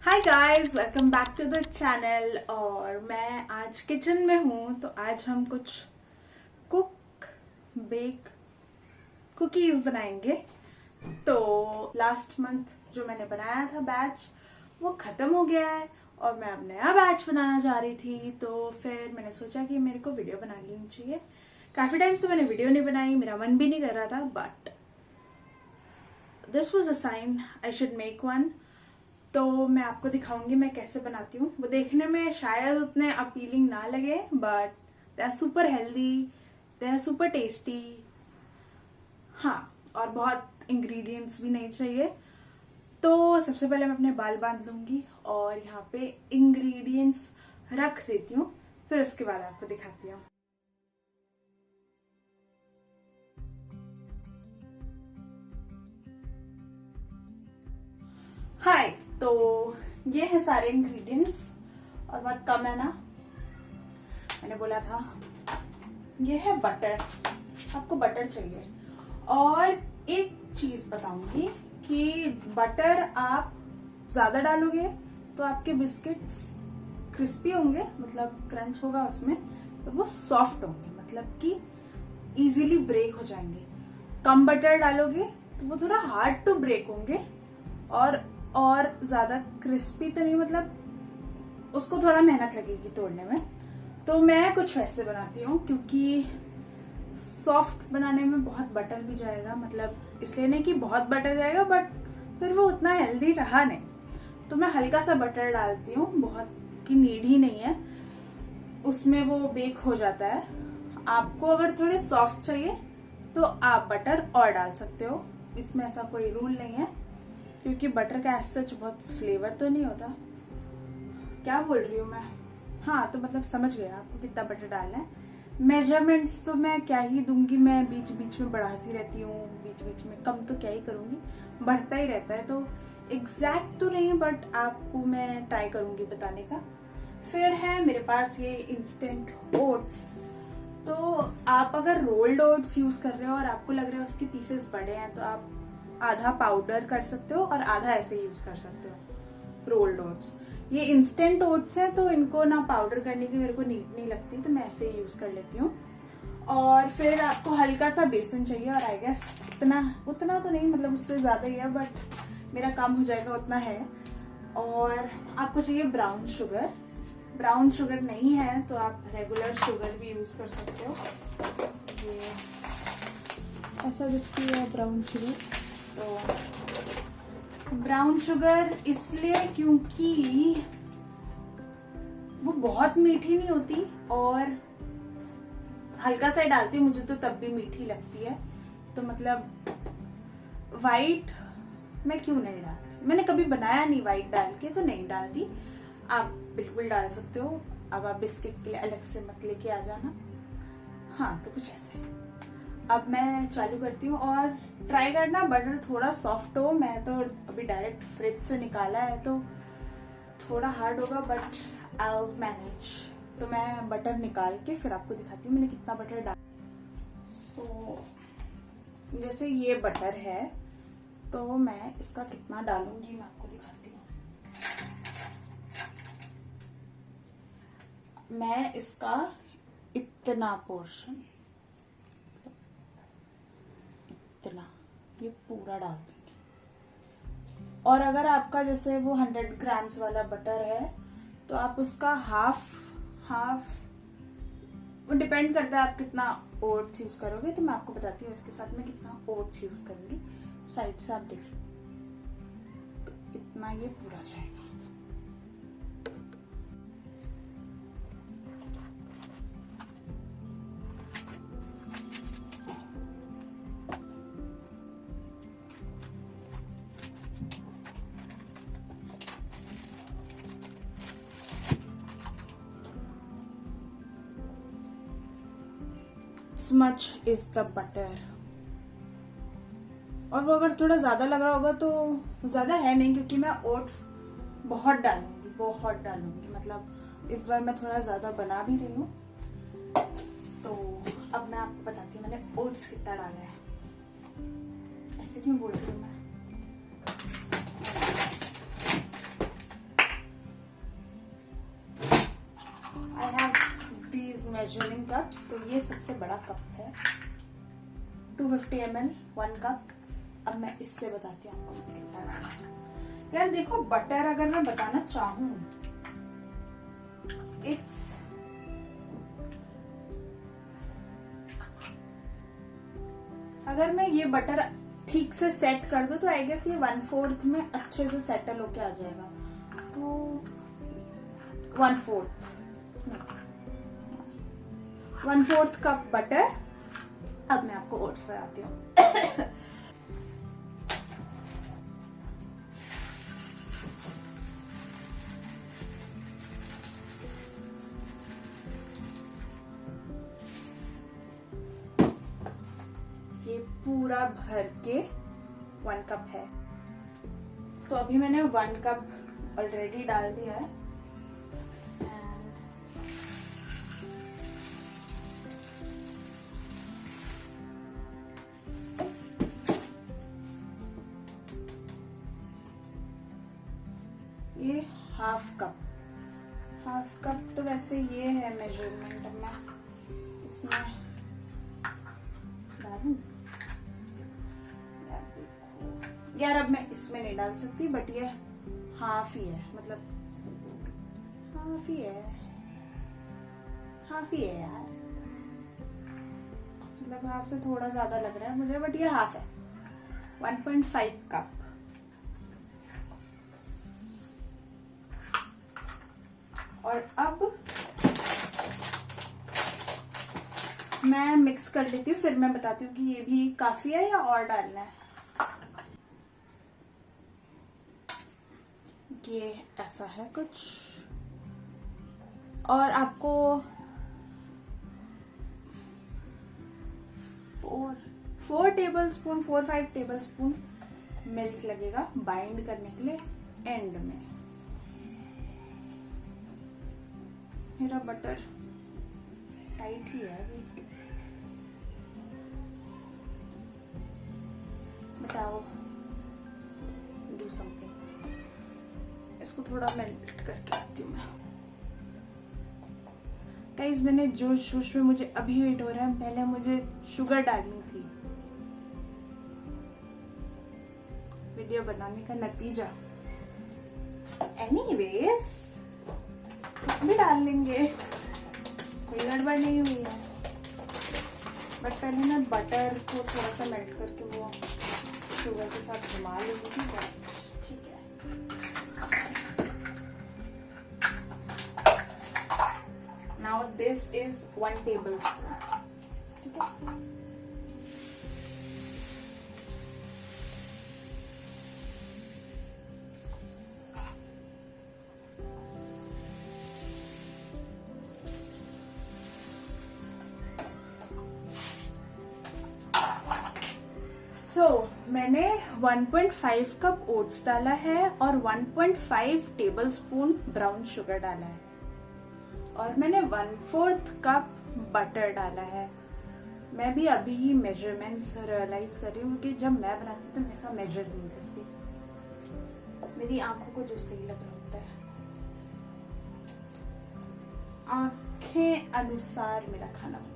Hi guys, welcome back to the channel. और मैं आज किचन में हूँ, तो आज हम कुछ बेक कुकीज बनाएंगे। तो लास्ट मंथ जो मैंने बनाया था बैच, वो खत्म हो गया है और मैं अब नया बैच बनाना चाह रही थी। तो फिर मैंने सोचा कि मेरे को वीडियो बना लेनी चाहिए। काफी टाइम से मैंने वीडियो नहीं बनाई, मेरा मन भी नहीं कर रहा था, but this was a sign I should make one. तो मैं आपको दिखाऊंगी मैं कैसे बनाती हूँ। वो देखने में शायद उतने अपीलिंग ना लगे, but they are super healthy, they are super tasty. हाँ, और बहुत इंग्रेडिएंट्स भी नहीं चाहिए। तो सबसे पहले मैं अपने बाल बांध लूंगी और यहाँ पे इंग्रेडिएंट्स रख देती हूँ, फिर उसके बाद आपको दिखाती हूँ। हाय, तो ये है सारे इंग्रेडिएंट्स और बहुत कम है ना, मैंने बोला था। ये है बटर, आपको बटर चाहिए। और एक चीज बताऊंगी कि बटर आप ज्यादा डालोगे तो आपके बिस्किट्स क्रिस्पी होंगे, मतलब क्रंच होगा उसमें, तो वो सॉफ्ट होंगे, मतलब कि इजीली ब्रेक हो जाएंगे। कम बटर डालोगे तो वो थोड़ा हार्ड टू ब्रेक होंगे और ज्यादा क्रिस्पी तो नहीं, मतलब उसको थोड़ा मेहनत लगेगी तोड़ने में। तो मैं कुछ वैसे बनाती हूँ, क्योंकि सॉफ्ट बनाने में बहुत बटर भी जाएगा, मतलब इसलिए नहीं कि बहुत बटर जाएगा, बट फिर वो उतना हेल्दी रहा नहीं। तो मैं हल्का सा बटर डालती हूँ, बहुत की नीड ही नहीं है, उसमें वो बेक हो जाता है। आपको अगर थोड़े सॉफ्ट चाहिए तो आप बटर और डाल सकते हो, इसमें ऐसा कोई रूल नहीं है, क्योंकि बटर का सच बहुत फ्लेवर तो नहीं होता। क्या बोल रही हूँ मैं? हाँ, तो मतलब समझ गए आपको कितना बटर डालना है। मेजरमेंट्स तो मैं क्या ही दूंगी, मैं बीच बीच में बढ़ाती रहती हूँ, बीच बीच में कम तो क्या ही करूंगी, बढ़ता ही रहता है। तो एग्जैक्ट तो नहीं, बट आपको मैं ट्राई करूंगी बताने का। फिर है मेरे पास ये इंस्टेंट ओट्स। तो आप अगर रोल्ड ओट्स यूज कर रहे हो और आपको लग रहा है उसके पीसेस बड़े हैं, तो आप आधा पाउडर कर सकते हो और आधा ऐसे यूज कर सकते हो रोल्ड ओट्स। ये इंस्टेंट ओट्स है, तो इनको ना पाउडर करने की मेरे को नीड नहीं लगती, तो मैं ऐसे ही यूज कर लेती हूँ। और फिर आपको हल्का सा बेसन चाहिए, और आई गेस उतना तो नहीं, मतलब उससे ज्यादा ही है, बट मेरा काम हो जाएगा उतना है। और आपको चाहिए ब्राउन शुगर। ब्राउन शुगर नहीं है तो आप रेगुलर शुगर भी यूज कर सकते हो। ये ऐसा दिखती है ब्राउन शुगर। तो ब्राउन शुगर इसलिए क्योंकि वो बहुत मीठी नहीं होती, और हल्का सा डालती हूँ, मुझे तो तब भी मीठी लगती है। तो मतलब वाइट मैं क्यों नहीं डालती, मैंने कभी बनाया नहीं वाइट डाल के, तो नहीं डालती। आप बिल्कुल डाल सकते हो। अब आप बिस्किट के लिए अलग से मत लेके आ जाना। हाँ, तो कुछ ऐसे। अब मैं चालू करती हूँ, और ट्राई करना बटर थोड़ा सॉफ्ट हो। मैं तो अभी डायरेक्ट फ्रिज से निकाला है, तो थोड़ा हार्ड होगा, बट आई विल मैनेज। तो मैं बटर निकाल के फिर आपको दिखाती हूँ मैंने कितना बटर डाला। सो जैसे ये बटर है, तो मैं इसका कितना डालूंगी मैं आपको दिखाती हूँ। मैं इसका इतना पोर्शन, इतना, ये पूरा डाल दूंगी। और अगर आपका जैसे वो 100 ग्राम्स वाला बटर है, तो आप उसका हाफ वो डिपेंड करता है आप कितना ओट्स यूज करोगे। तो मैं आपको बताती हूँ इसके साथ में कितना ओट्स यूज करूंगी। साइड से आप देख लो, तो इतना ये पूरा जाएगा। Much is the butter. और वो अगर थोड़ा ज्यादा लग रहा होगा तो ज्यादा है नहीं, क्योंकि मैं ओट्स बहुत डालूंगी, मतलब इस बार मैं थोड़ा ज्यादा बना भी रही हूँ। तो अब मैं आपको बताती हूँ मैंने ओट्स कितना डाला है। ऐसे क्यों बोल रही हूँ मैं? मेजरिंग कप्स, तो ये सबसे बड़ा कप है 250 ml 1 कप। अब मैं इससे बताती हूँ आपको कितना डालना है। यार देखो, बटर अगर मैं बताना चाहूँ, इट्स अगर मैं ये बटर ठीक से सेट कर दूं तो आई गेस ये 1/4 में अच्छे से सेटल होके आ जाएगा। तो 1/4 कप बटर। अब मैं आपको ओट्स बताती हूँ। ये पूरा भर के 1 कप है। तो अभी मैंने 1 कप ऑलरेडी डाल दिया है। ये हाफ कप तो वैसे ये है मेजरमेंट। अब मैं इसमें डालूं, यार अब मैं इसमें नहीं डाल सकती, बट ये हाफ ही है, मतलब हाफ ही है यार, मतलब हाफ से थोड़ा ज्यादा लग रहा है मुझे, बट ये हाफ है। 1.5 कप। और अब मैं मिक्स कर लेती हूँ, फिर मैं बताती हूँ कि ये भी काफी है या और डालना है। ये ऐसा है कुछ, और आपको 4 टेबलस्पून 4-5 टेबलस्पून मिल्क लगेगा बाइंड करने के लिए एंड में। मेरा बटर टाइट ही है अभी। बताओ, डू समथिंग। इसको थोड़ा मेल्ट करके आती हूँ मैं। गाइस, मैंने जोश में मुझे अभी वेट हो रहा है, पहले मुझे शुगर डालनी थी। वीडियो बनाने का नतीजा। एनीवेज, भी डाल लेंगे, कोई गड़बड़ नहीं हुई है। बट पहले मैं बटर को थोड़ा सा मेल्ट करके वो शुगर के साथ घुमा लूंगी। ठीक है। Now this is 1 tablespoon. ठीक है। मैंने 1.5 कप ओट्स डाला है और 1.5 टेबलस्पून ब्राउन शुगर डाला है, और मैंने 1/4 कप बटर डाला है। मैं भी अभी ही मेजरमेंट्स रियलाइज कर रही हूँ कि जब मैं बनाती तो मैं ऐसा मेजर नहीं करती। मेरी आंखों को जो सही लग रहा होता है, आंखें अनुसार मेरा खाना बनता है।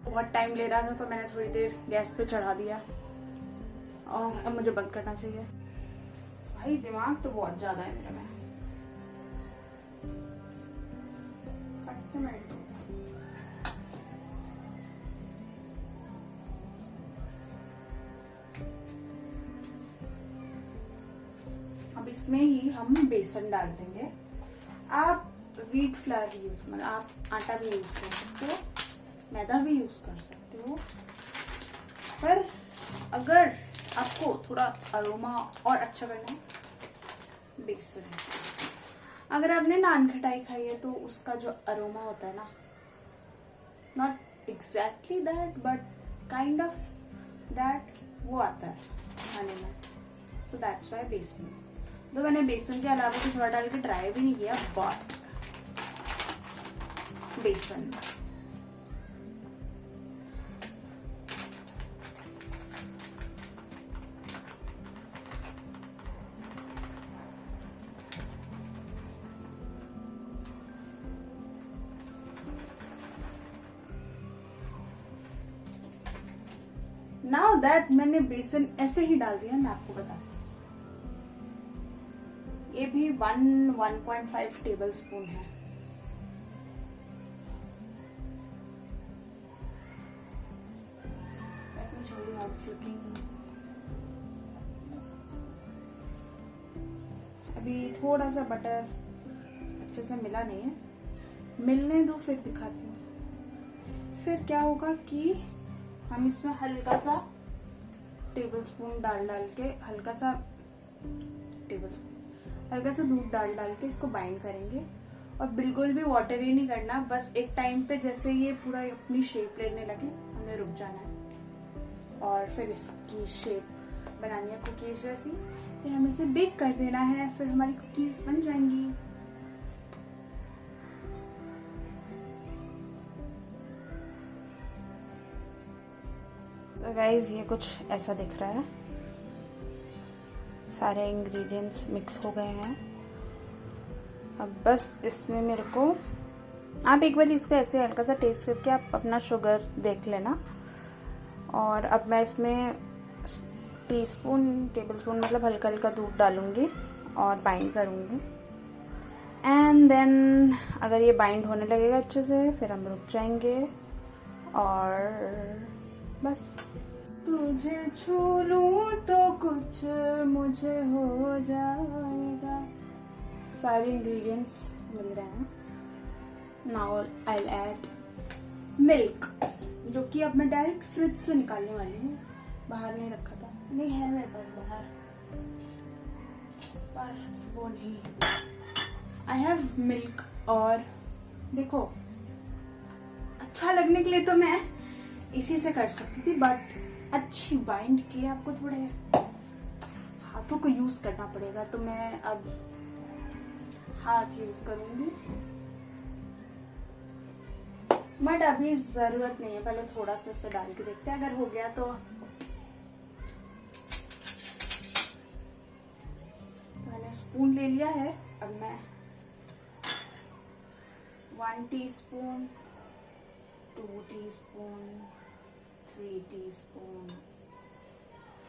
बहुत टाइम ले रहा था तो मैंने थोड़ी देर गैस पे चढ़ा दिया, और अब मुझे बंद करना चाहिए। भाई दिमाग तो बहुत ज्यादा है मेरे में। अब इसमें ही हम बेसन डाल देंगे। आप व्हीट फ्लावर भी यूज, मतलब आप आटा भी यूज कर सकते हो, मैदा भी यूज कर सकते हो, पर अगर आपको थोड़ा अरोमा और अच्छा करना है, बेसन है। अगर आपने नान खटाई खाई है तो उसका जो अरोमा होता है ना, not exactly that but kind of that वो आता है खाने में. सो दैट्स वाई बेसन. तो मैंने बेसन के अलावा कुछ और डाल के ट्राई भी नहीं किया, बट बेसन. नाउ दैट मैंने बेसन ऐसे ही डाल दिया, मैं आपको बताती हूँ. ये भी 1.5 टेबल स्पून है. Let me show you how it's looking. अभी थोड़ा सा बटर अच्छे से मिला नहीं है, मिलने दो फिर दिखाती हूँ. फिर क्या होगा कि हम इसमें हल्का सा टेबल स्पून डाल के हल्का सा दूध डाल के इसको बाइंड करेंगे. और बिल्कुल भी वाटर ही नहीं करना, बस एक टाइम पे जैसे ये पूरा अपनी शेप लेने लगे हमें रुक जाना है और फिर इसकी शेप बनानी है कुकीज जैसी. फिर हमें इसे बेक कर देना है, फिर हमारी कुकीज बन जाएंगी. तो गाइज ये कुछ ऐसा दिख रहा है. सारे इंग्रेडिएंट्स मिक्स हो गए हैं. अब बस इसमें मेरे को आप एक बार इसका ऐसे हल्का सा टेस्ट करके आप अपना शुगर देख लेना. और अब मैं इसमें टेबल स्पून मतलब हल्का हल्का दूध डालूंगी और बाइंड करूंगी. एंड देन अगर ये बाइंड होने लगेगा अच्छे से फिर हम रुक जाएंगे और बस. तुझे छू लूं तो कुछ मुझे हो जाएगा. सारे इंग्रेडिएंट्स मिल रहे हैं. Now I will add milk, जो कि अब मैं डायरेक्ट फ्रिज से निकालने वाली हूँ. बाहर नहीं रखा था, नहीं है मेरे पास बाहर, पर वो नहीं. I have milk. और देखो अच्छा लगने के लिए तो मैं इसी से कर सकती थी, बट अच्छी बाइंड के लिए आपको थोड़े हाथों को यूज करना पड़ेगा, तो मैं अब हाथ यूज करूंगी. बट अभी जरूरत नहीं है, पहले थोड़ा सा इसे डाल के देखते हैं, अगर हो गया तो. मैंने स्पून ले लिया है. अब मैं 1 teaspoon, 2 teaspoon, 3 teaspoon,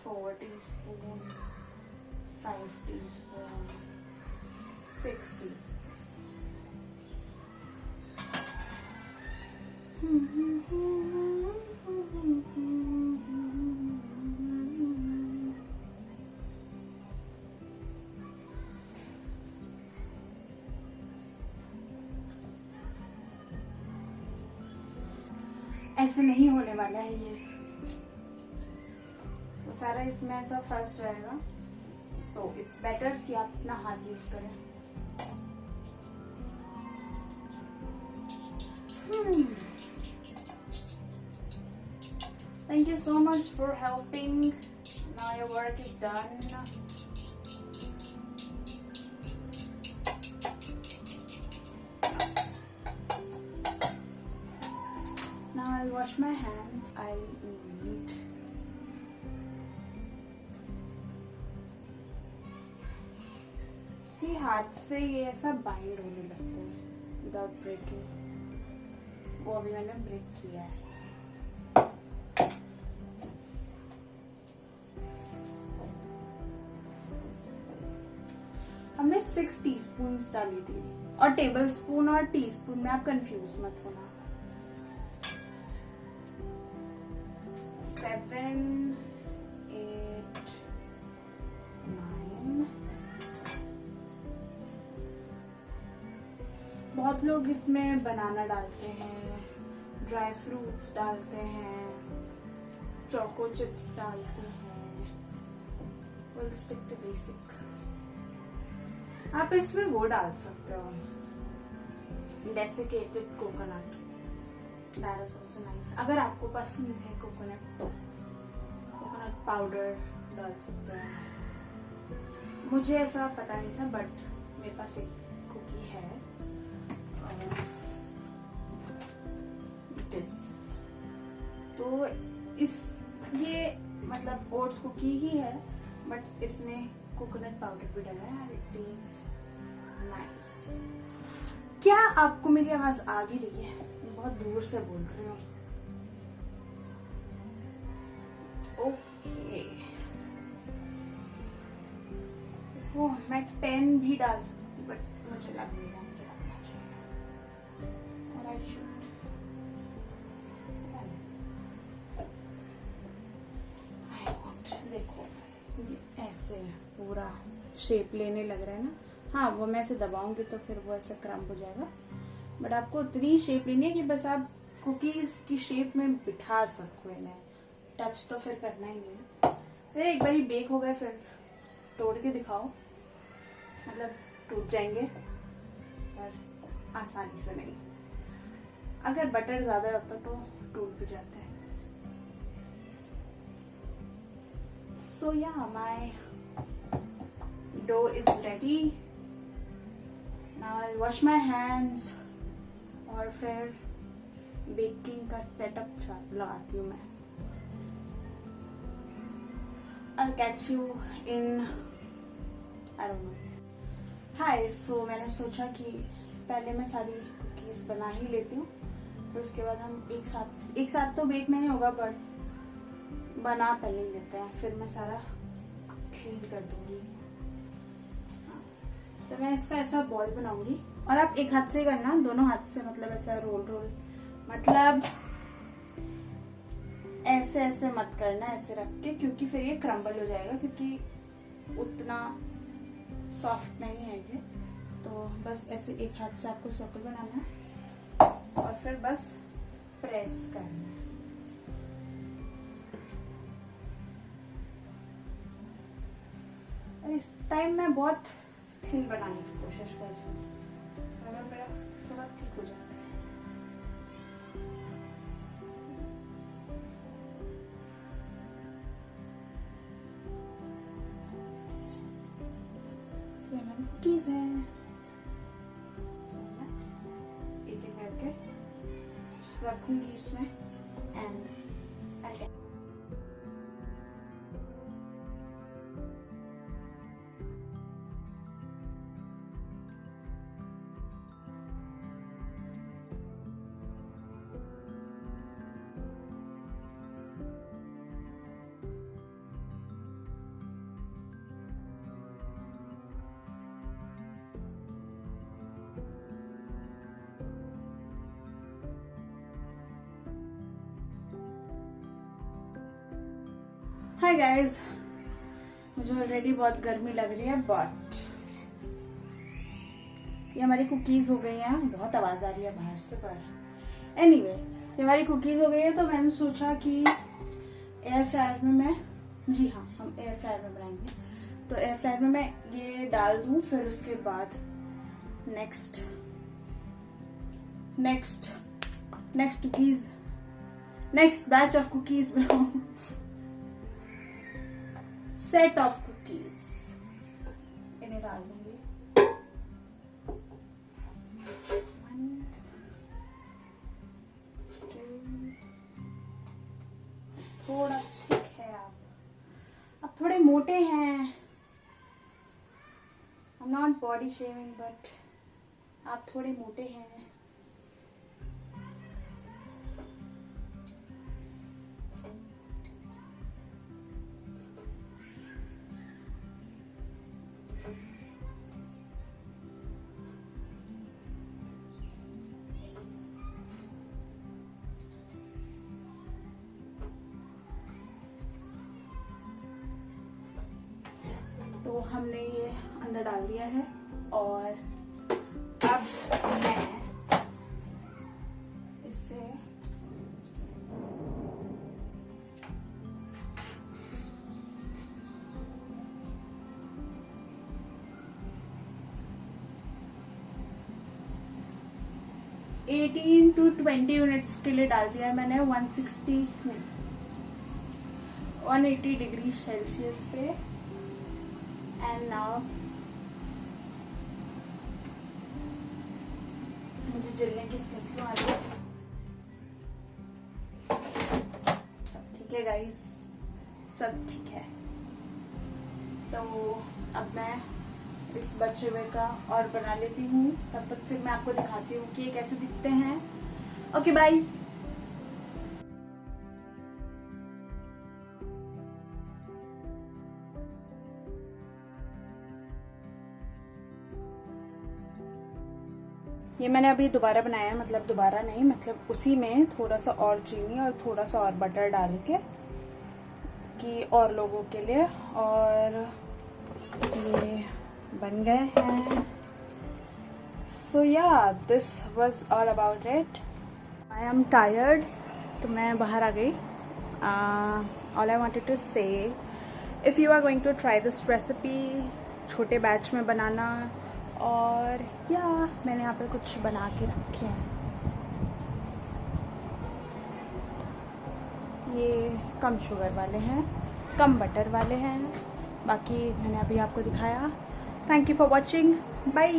4 teaspoon, 5 teaspoon, 6 teaspoon. ऐसे नहीं होने वाला है ये, तो सारा इसमें ऐसा फंस जाएगा. सो इट्स बेटर कि आप अपना हाथ यूज करें. Thank you so much for helping. Now your work is done. Now I'll wash my hands. I'll eat. See, हाथ से ये ऐसा बाइंड होने लगता है विदाउट ब्रेकिंग. वो अभी मैंने ब्रेक किया है. हमने 6 टीस्पून डाली थी, और टेबल स्पून और टीस्पून में आप कंफ्यूज मत होना. 7, 8, 9. बहुत लोग इसमें बनाना डालते हैं, ड्राई फ्रूट्स डालते हैं, चोको चिप्स डालते हैं. We'll stick to basic. आप इसमें वो डाल सकते हो, desiccated coconut. That is also nice. अगर आपको पसंद है कोकोनट तो कोकोनट पाउडर डाल सकते हैं। मुझे ऐसा पता नहीं था बट मेरे पास एक कुकी है दिस, तो इस ये मतलब ओट्स कुकी ही है बट इसमें कोकोनट पाउडर भी डला है। It is nice. क्या आपको मेरी आवाज आ भी रही है? मैं बहुत दूर से बोल रही हूँ। ओके, वो मैं 10 भी डाल सकती बट मुझे लग नहीं रहा मुझे डालना चाहिए और आई शुड। देखो ये ऐसे पूरा शेप लेने लग रहा है ना। हाँ, वो मैं ऐसे दबाऊंगी तो फिर वो ऐसे क्रम्प हो जाएगा बट आपको उतनी शेप लेनी है कि बस आप कुकीज की शेप में बिठा सको इन्हें। टच तो फिर करना ही नहीं है। फिर एक बार बेक हो गए फिर तोड़ के दिखाओ, मतलब टूट जाएंगे पर आसानी से नहीं। अगर बटर ज्यादा होता तो टूट भी जाते हैं। So yeah, my dough is ready. Now I'll wash my hands और फिर बेकिंग का सेटअप लगाती हूँ मैं। I'll catch you in I don't know. Hi, so मैंने सोचा कि पहले मैं सारी कुकीज बना ही लेती हूँ फिर उसके बाद हम एक साथ तो बेक नहीं होगा बट बना पहले लेते हैं, फिर मैं सारा क्लीन कर दूंगी। तो मैं इसका ऐसा बॉल बनाऊंगी और आप एक हाथ से करना, दोनों हाथ से, मतलब ऐसा रोल मतलब ऐसे ऐसे मत करना, ऐसे रख के, क्योंकि फिर ये क्रम्बल हो जाएगा क्योंकि उतना सॉफ्ट नहीं है ये। तो बस ऐसे एक हाथ से आपको सर्कल बनाना है और फिर बस प्रेस करना है। इस टाइम मैं बहुत थिन बनाने की कोशिश कर रही हूँ मगर मेरा थोड़ा थिक हो जाता है। ये मेरी कुकीज हैं, एक एक करके रखूंगी इसमें एंड हाय गाइस, मुझे ऑलरेडी बहुत गर्मी लग रही है बट ये हमारी कुकीज हो गई हैं। बहुत आवाज आ रही है बाहर से पर एनीवे ये हमारी कुकीज हो गई है तो मैंने सोचा कि एयर फ्रायर में मैं, जी हाँ, हम एयर फ्रायर में बनाएंगे तो एयर फ्रायर में मैं ये डाल दूं, फिर उसके बाद नेक्स्ट बैच ऑफ कुकीज बनाऊं, सेट ऑफ कुकीज इन्हें डाल दूंगी। थोड़ा थिक है, आप थोड़े मोटे हैं। I'm not body shaming but आप थोड़े मोटे हैं। तो हमने ये अंदर डाल दिया है और अब मैं इससे 18 to 20 मिनट्स के लिए डाल दिया है मैंने 180 डिग्री सेल्सियस पे। एंड नाउ मुझे जलने की स्मेल क्यों आ रही है? सब ठीक है गाइस, सब ठीक है। तो अब मैं इस बचे हुए का और बना लेती हूँ, तब तक फिर मैं आपको दिखाती हूँ कि ये कैसे दिखते हैं। Okay bye. ये मैंने अभी दोबारा बनाया है, मतलब दोबारा नहीं, मतलब उसी में थोड़ा सा और चीनी और थोड़ा सा और बटर डाल के कि और लोगों के लिए। और ये बन गए हैं। So yeah this was all about it. I am tired, तो मैं बाहर आ गई। All I wanted to say, if you are going to try this recipe, छोटे बैच में बनाना। और या मैंने यहाँ पे कुछ बना के रखे हैं। ये कम शुगर वाले हैं, कम बटर वाले हैं, बाकी मैंने अभी आपको दिखाया। Thank you for watching, bye.